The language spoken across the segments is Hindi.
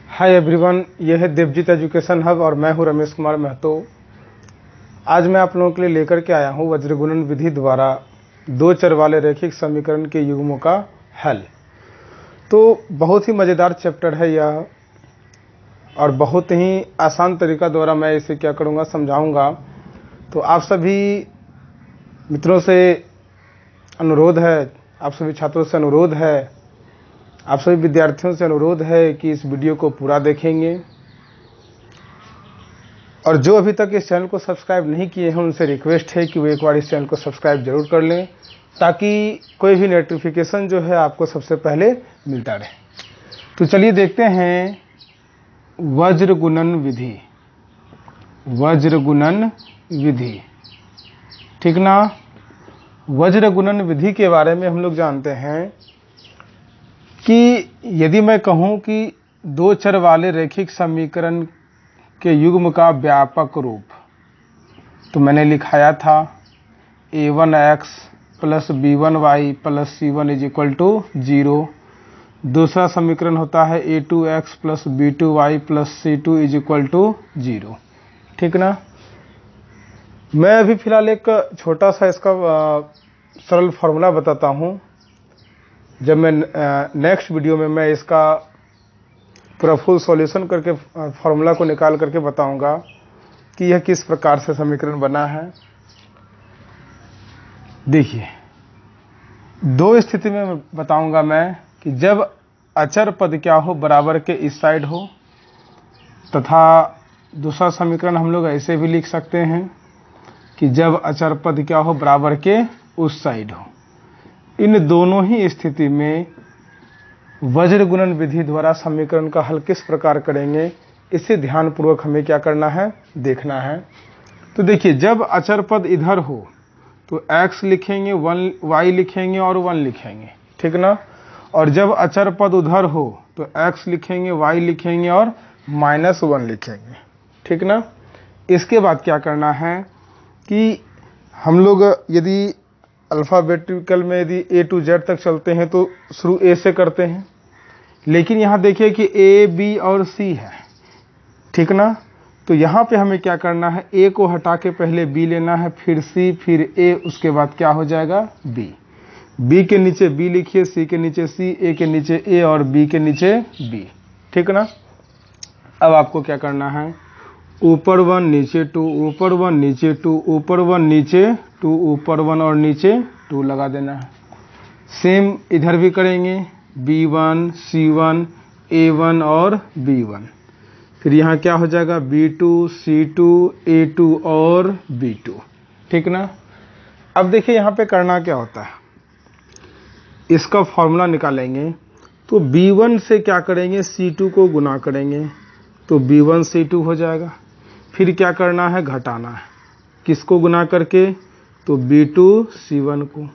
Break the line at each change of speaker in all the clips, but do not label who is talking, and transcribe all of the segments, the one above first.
हाय एवरीवन, यह है देवजीत एजुकेशन हब और मैं हूं रमेश कुमार महतो। आज मैं आप लोगों के लिए लेकर के आया हूं वज्रगुणन विधि द्वारा दो चर वाले रैखिक समीकरण के युग्मों का हल। तो बहुत ही मज़ेदार चैप्टर है यह और बहुत ही आसान तरीका द्वारा मैं इसे क्या करूंगा, समझाऊंगा। तो आप सभी मित्रों से अनुरोध है, आप सभी छात्रों से अनुरोध है, आप सभी विद्यार्थियों से अनुरोध है कि इस वीडियो को पूरा देखेंगे और जो अभी तक इस चैनल को सब्सक्राइब नहीं किए हैं उनसे रिक्वेस्ट है कि वो एक बार इस चैनल को सब्सक्राइब जरूर कर लें ताकि कोई भी नोटिफिकेशन जो है आपको सबसे पहले मिलता रहे। तो चलिए देखते हैं वज्रगुणन विधि। वज्रगुणन विधि, ठीक ना। वज्रगुणन विधि के बारे में हम लोग जानते हैं कि यदि मैं कहूं कि दो चर वाले रैखिक समीकरण के युग्म का व्यापक रूप, तो मैंने लिखाया था a1x plus b1y plus c1 is equal to 0। दूसरा समीकरण होता है a2x plus b2y plus c2 is equal to 0, ठीक ना। मैं अभी फिलहाल एक छोटा सा इसका सरल फॉर्मूला बताता हूँ। जब मैं नेक्स्ट वीडियो में मैं इसका पूरा फुल सॉल्यूशन करके फॉर्मूला को निकाल करके बताऊंगा कि यह किस प्रकार से समीकरण बना है। देखिए, दो स्थिति में बताऊंगा मैं कि जब अचर पद क्या हो, बराबर के इस साइड हो, तथा दूसरा समीकरण हम लोग ऐसे भी लिख सकते हैं कि जब अचर पद क्या हो, बराबर के उस साइड हो। इन दोनों ही स्थिति में वज्रगुणन विधि द्वारा समीकरण का हल किस प्रकार करेंगे, इसे ध्यानपूर्वक हमें क्या करना है, देखना है। तो देखिए, जब अचर पद इधर हो तो x लिखेंगे, y लिखेंगे और 1 लिखेंगे, ठीक ना। और जब अचर पद उधर हो तो x लिखेंगे, y लिखेंगे और -1 लिखेंगे, ठीक ना। इसके बाद क्या करना है कि हम लोग यदि अल्फ़ाबेटिकल में यदि A to Z तक चलते हैं तो शुरू A से करते हैं, लेकिन यहाँ देखिए कि A, B और C है, ठीक ना। तो यहाँ पे हमें क्या करना है, A को हटा के पहले B लेना है, फिर C, फिर A, उसके बाद क्या हो जाएगा B। B के नीचे B लिखिए, C के नीचे C, A के नीचे A और B के नीचे B, ठीक ना। अब आपको क्या करना है, ऊपर 1 नीचे 2, ऊपर 1 नीचे 2, ऊपर 1 नीचे 2, ऊपर 1 और नीचे 2 लगा देना है। सेम इधर भी करेंगे, B1, C1, A1 और B1। फिर यहाँ क्या हो जाएगा, B2, C2, A2 और B2, ठीक ना। अब देखिए यहाँ पे करना क्या होता है, इसका फॉर्मूला निकालेंगे। तो B1 से क्या करेंगे, C2 को गुना करेंगे तो B1 C2 हो जाएगा। फिर क्या करना है, घटाना है, किसको गुना करके, तो B2 C1 को,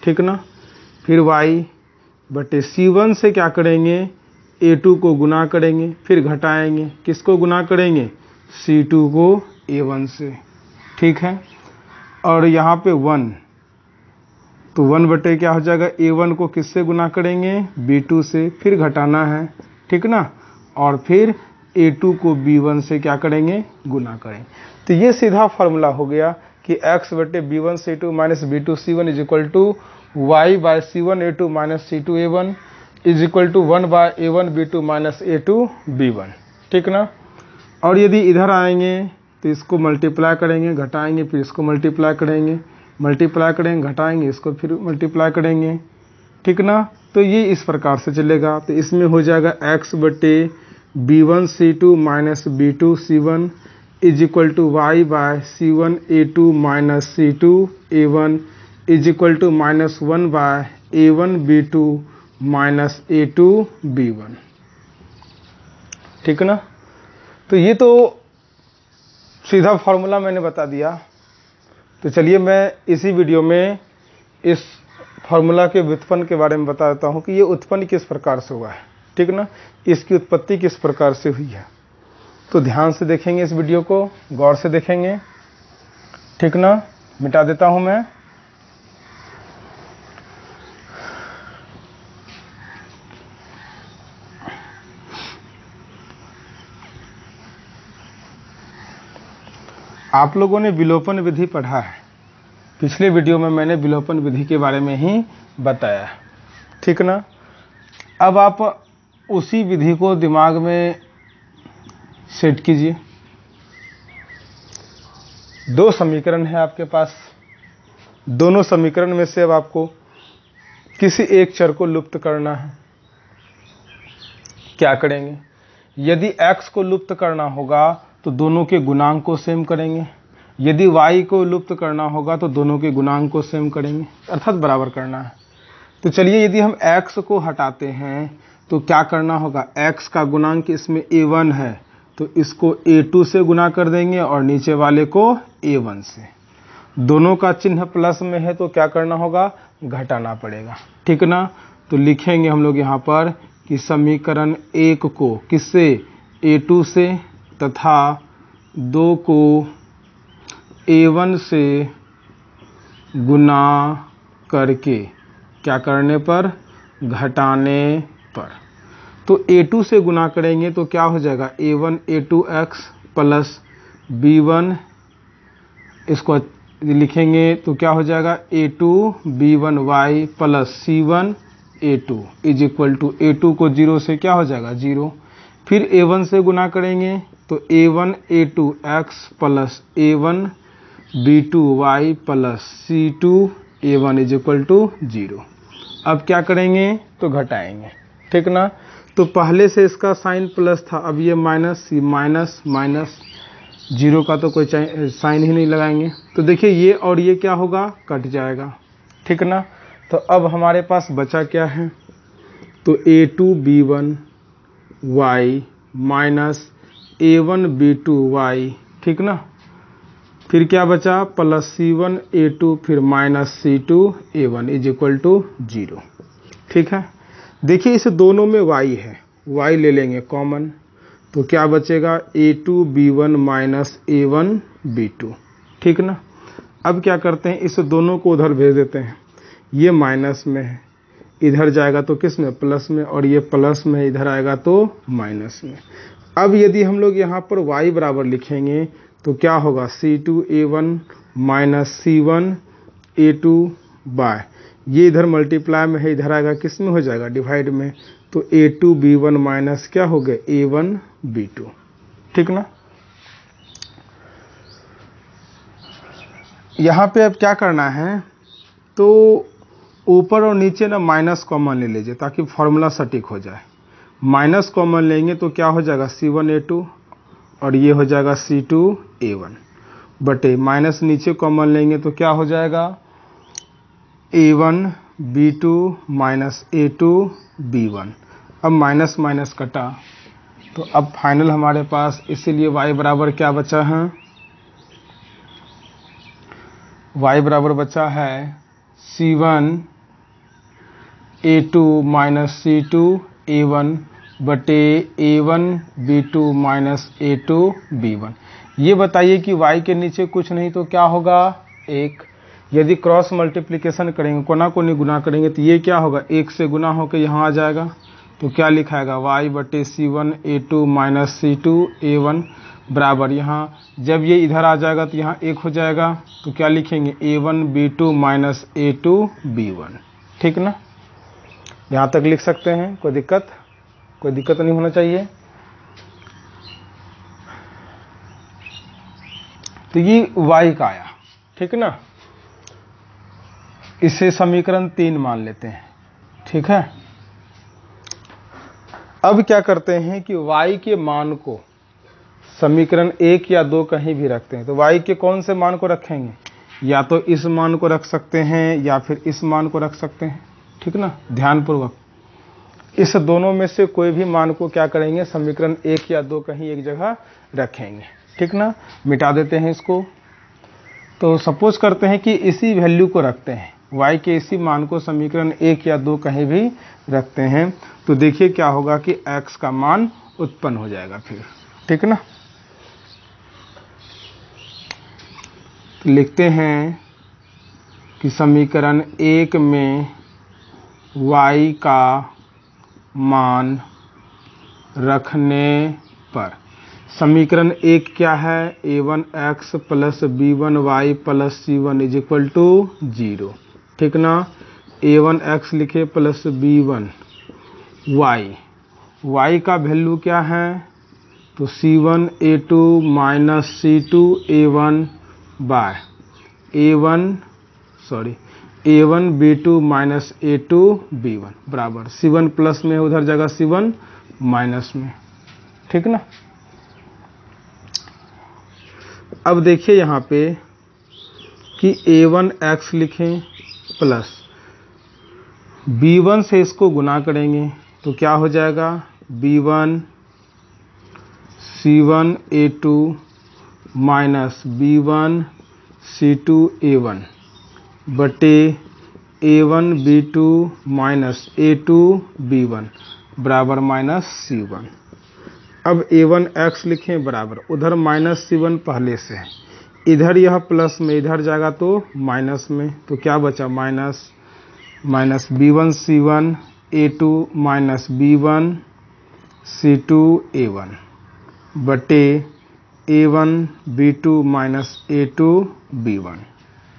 ठीक ना। फिर y बटे C1 से क्या करेंगे, A2 को गुना करेंगे, फिर घटाएंगे, किसको गुना करेंगे, C2 को A1 से, ठीक है। और यहाँ पे 1, तो 1 बटे क्या हो जाएगा, A1 को किससे गुना करेंगे, B2 से, फिर घटाना है, ठीक ना। और फिर A2 को B1 से क्या करेंगे, गुना करेंगे। तो ये सीधा फार्मूला हो गया कि x बटे B1 C2 minus B2 C1 is equal to y by C1 A2 minus C2 A1 is equal to 1 by A1 B2 minus A2 B1, ठीक ना। और यदि इधर आएंगे तो इसको मल्टीप्लाई करेंगे, घटाएंगे, फिर इसको मल्टीप्लाई करेंगे, मल्टीप्लाई करेंगे, घटाएंगे, इसको फिर मल्टीप्लाई करेंगे, ठीक ना। तो ये इस प्रकार से चलेगा। तो इसमें हो जाएगा x बटे B1 C2 minus B2 C1 is equal to y by C1 A2 minus C2 A1 is equal to -1 by A1 B2 minus A2 B1, ठीक ना। तो ये तो सीधा फॉर्मूला मैंने बता दिया। तो चलिए मैं इसी वीडियो में इस फार्मूला के व्युत्पन्न के बारे में बता देता हूँ कि ये उत्पन्न किस प्रकार से हुआ है, ठीक ना, इसकी उत्पत्ति किस प्रकार से हुई है। तो ध्यान से देखेंगे, इस वीडियो को गौर से देखेंगे, ठीक ना। मिटा देता हूँ मैं। आप लोगों ने विलोपन विधि पढ़ा है, पिछले वीडियो में मैंने विलोपन विधि के बारे में ही बताया, ठीक ना। अब आप उसी विधि को दिमाग में सेट कीजिए। दो समीकरण है आपके पास, दोनों समीकरण में से अब आपको किसी एक चर को लुप्त करना है। क्या करेंगे? यदि x को लुप्त करना होगा तो दोनों के गुणांक को सेम करेंगे, यदि y को लुप्त करना होगा तो दोनों के गुणांक को सेम करेंगे, अर्थात बराबर करना है। तो चलिए, यदि हम x को हटाते हैं तो क्या करना होगा? x का गुणांक इसमें a1 है तो इसको a2 से गुना कर देंगे और नीचे वाले को a1 से। दोनों का चिन्ह प्लस में है तो क्या करना होगा? घटाना पड़ेगा, ठीक ना। तो लिखेंगे हम लोग यहाँ पर कि समीकरण 1 को किससे? a2 से तथा 2 को a1 से गुना करके, क्या करने पर? घटाने पर। तो a2 से गुना करेंगे तो क्या हो जाएगा? a1 a2x प्लस b1, इसको लिखेंगे तो क्या हो जाएगा? a2 b1y plus c1 a2 is equal to a2 को 0 से क्या हो जाएगा? 0। फिर a1 से गुना करेंगे तो a1 a2x plus a1 b2y plus c2 a1 is equal to 0। अब क्या करेंगे? तो घटाएंगे, ठीक ना। तो पहले से इसका साइन प्लस था, अब ये माइनस, माइनस माइनस, 0 का तो कोई साइन ही नहीं लगाएंगे। तो देखिए ये और ये क्या होगा? कट जाएगा, ठीक ना। तो अब हमारे पास बचा क्या है? तो a2 b1y minus a1 b2y, ठीक ना। फिर क्या बचा? प्लस c1 a2 फिर minus c2 a1 is equal to 0, ठीक है। देखिए इस दोनों में y है, y ले लेंगे कॉमन, तो क्या बचेगा? a2 b1 minus a1 b2, ठीक ना। अब क्या करते हैं? इस दोनों को उधर भेज देते हैं, ये माइनस में है, इधर जाएगा तो किस में? प्लस में, और ये प्लस में इधर आएगा तो माइनस में। अब यदि हम लोग यहाँ पर y बराबर लिखेंगे तो क्या होगा? c2 a1 minus c1 a2 bye, ये इधर मल्टीप्लाई में है, इधर आएगा किस में? हो जाएगा डिवाइड में, तो a2 b1 माइनस क्या हो गया? a1 b2, ठीक ना। यहाँ पे अब क्या करना है? तो ऊपर और नीचे ना माइनस कॉमन ले लीजिए ताकि फॉर्मूला सटीक हो जाए। माइनस कॉमन लेंगे तो क्या हो जाएगा? c1 a2 और ये हो जाएगा c2 a1 बटे, माइनस नीचे कॉमन लेंगे तो क्या हो जाएगा? a1 b2 minus a2 b1। अब माइनस माइनस कटा तो अब फाइनल हमारे पास, इसीलिए y बराबर क्या बचा है? y बराबर बचा है c1 a2 minus c2 a1 बटे a1 b2 minus a2 b1। ये बताइए कि y के नीचे कुछ नहीं तो क्या होगा? 1। यदि क्रॉस मल्टीप्लिकेशन करेंगे, कोना कोनी गुना करेंगे तो ये क्या होगा? 1 से गुना होकर यहाँ आ जाएगा, तो क्या लिखाएगा? y बटे c1 a2 minus c2 a1 बराबर, यहाँ जब ये इधर आ जाएगा तो यहाँ 1 हो जाएगा, तो क्या लिखेंगे? a1 b2 minus a2 b1, ठीक ना। यहाँ तक लिख सकते हैं, कोई दिक्कत नहीं होना चाहिए। तो ये y का आया, ठीक ना। इसे समीकरण 3 मान लेते हैं, ठीक है। अब क्या करते हैं कि y के मान को समीकरण 1 या 2 कहीं भी रखते हैं, तो y के कौन से मान को रखेंगे? या तो इस मान को रख सकते हैं या फिर इस मान को रख सकते हैं, ठीक ना। ध्यानपूर्वक इस दोनों में से कोई भी मान को क्या करेंगे? समीकरण 1 या 2 कहीं एक जगह रखेंगे, ठीक ना। मिटा देते हैं इसको। तो सपोज करते हैं कि इसी वैल्यू को रखते हैं, y के इसी मान को समीकरण 1 या 2 कहीं भी रखते हैं, तो देखिए क्या होगा कि x का मान उत्पन्न हो जाएगा फिर, ठीक ना। तो लिखते हैं कि समीकरण 1 में y का मान रखने पर, समीकरण 1 क्या है, a1x plus b1y plus c1 is equal to 0, ठीक ना। a1x लिखे प्लस b1y, y का वैल्यू क्या है, तो c1 a2 minus c2 a1 bye a1 b2 minus a2 b1 बराबर c1 प्लस में उधर जगह c1 माइनस में, ठीक ना। अब देखिए यहाँ पे कि a1x लिखें प्लस b1 से इसको गुना करेंगे तो क्या हो जाएगा, b1 c1 a2 minus b1 c2 a1 बटे a1 b2 minus a2 b1 बराबर माइनस c1। अब a1x लिखें बराबर, उधर माइनस c1 पहले से है, इधर यह प्लस में इधर जाएगा तो माइनस में, तो क्या बचा minus b1 c1 a2 minus b1 c2 a1 बटे a1 b2 minus a2 b1,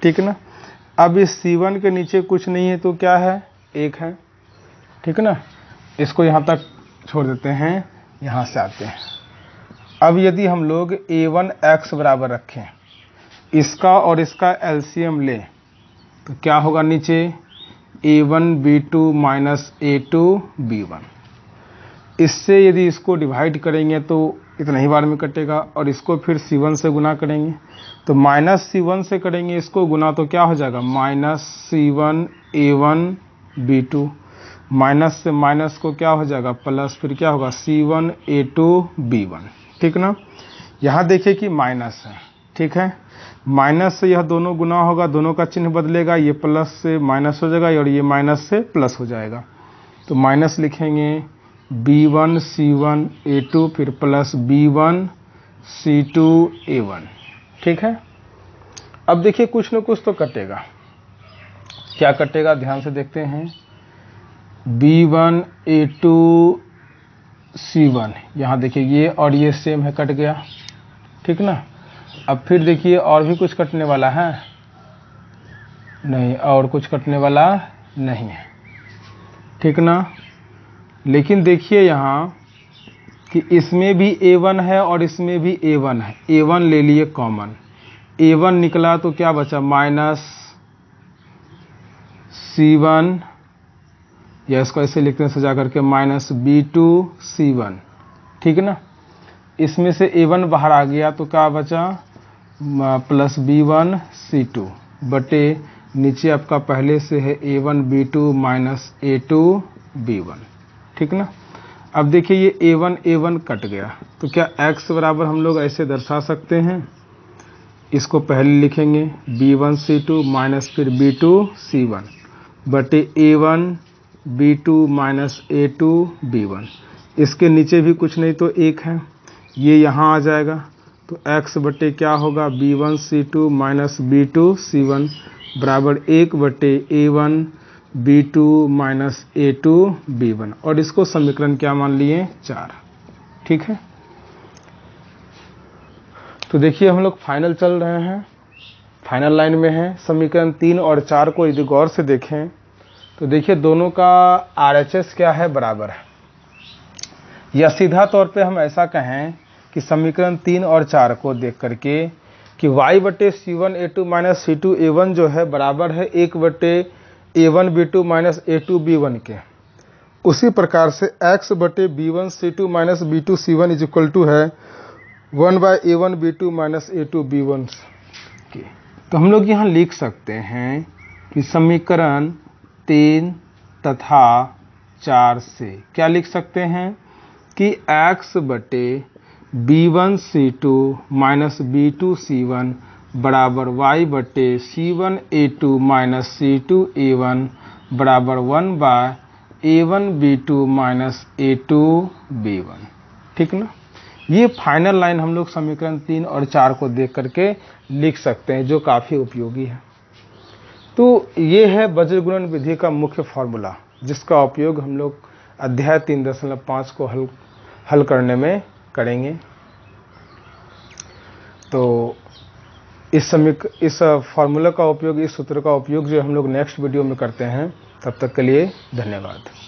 ठीक ना। अब इस c1 के नीचे कुछ नहीं है तो क्या है, 1 है, ठीक ना। इसको यहाँ तक छोड़ देते हैं, यहाँ से आते हैं। अब यदि हम लोग a1x बराबर रखें, इसका और इसका एलसीएम लें तो क्या होगा, नीचे a1 b2 minus a2 b1। इससे यदि इसको डिवाइड करेंगे तो इतना ही बार में कटेगा, और इसको फिर c1 से गुना करेंगे तो माइनस c1 से करेंगे इसको गुना तो क्या हो जाएगा, minus c1 a1 b2, minus से माइनस को क्या हो जाएगा प्लस, फिर क्या होगा c1 a2 b1, ठीक ना। यहाँ देखिए कि माइनस है, ठीक है, माइनस से यह दोनों गुना होगा, दोनों का चिन्ह बदलेगा, ये प्लस से माइनस हो जाएगा और ये माइनस से प्लस हो जाएगा, तो माइनस लिखेंगे b1 c1 a2 फिर प्लस b1 c2 a1, ठीक है। अब देखिए कुछ न कुछ तो कटेगा, क्या कटेगा ध्यान से देखते हैं, b1 a2 c1, यहाँ देखिए ये और ये सेम है, कट गया, ठीक ना। अब फिर देखिए और भी कुछ कटने वाला है नहीं, और कुछ कटने वाला नहीं है, ठीक ना। लेकिन देखिए यहाँ कि इसमें भी a1 है और इसमें भी a1 है, a1 ले लिए कॉमन, a1 निकला तो क्या बचा माइनस c1, या इसको ऐसे लिखते हैं सजा करके माइनस b2 c1, ठीक ना। इसमें से a1 बाहर आ गया तो क्या बचा प्लस b1 c2 बटे नीचे आपका पहले से है a1 b2 minus a2 b1, ठीक ना। अब देखिए ये a1 कट गया तो क्या x बराबर हम लोग ऐसे दर्शा सकते हैं, इसको पहले लिखेंगे b1 c2 माइनस फिर b2 c1 बटे a1 b2 minus a2 b1, इसके नीचे भी कुछ नहीं तो 1 है, ये यहाँ आ जाएगा तो x बटे क्या होगा b1 c2 minus b2 c1 बराबर 1 बटे a1 b2 minus a2 b1, और इसको समीकरण क्या मान लिए 4, ठीक है। तो देखिए हम लोग फाइनल चल रहे हैं, फाइनल लाइन में है। समीकरण 3 और 4 को यदि गौर से देखें तो देखिए दोनों का RHS क्या है, बराबर है, या सीधा तौर पे हम ऐसा कहें कि समीकरण 3 और 4 को देख करके कि y बटे c1 a2 minus c2 a1 जो है बराबर है 1 बटे a1 b2 minus a2 b1 के, उसी प्रकार से x बटे b1 c2 minus b2 c1 is equal to है 1 by a1 b2 minus a2 b1 के। तो हम लोग यहाँ लिख सकते हैं कि समीकरण 3 तथा 4 से क्या लिख सकते हैं कि x बटे b1 c2 minus b2 c1 बराबर y बटे c1 a2 minus c2 a1 बराबर 1 by a1 b2 minus a2 b1, ठीक ना। ये फाइनल लाइन हम लोग समीकरण 3 और 4 को देख करके लिख सकते हैं, जो काफ़ी उपयोगी है। तो ये है वज्रगुणन विधि का मुख्य फॉर्मूला, जिसका उपयोग हम लोग अध्याय 3.5 को हल करने में करेंगे। तो इस फार्मूला का उपयोग, इस सूत्र का उपयोग जो हम लोग नेक्स्ट वीडियो में करते हैं। तब तक के लिए धन्यवाद।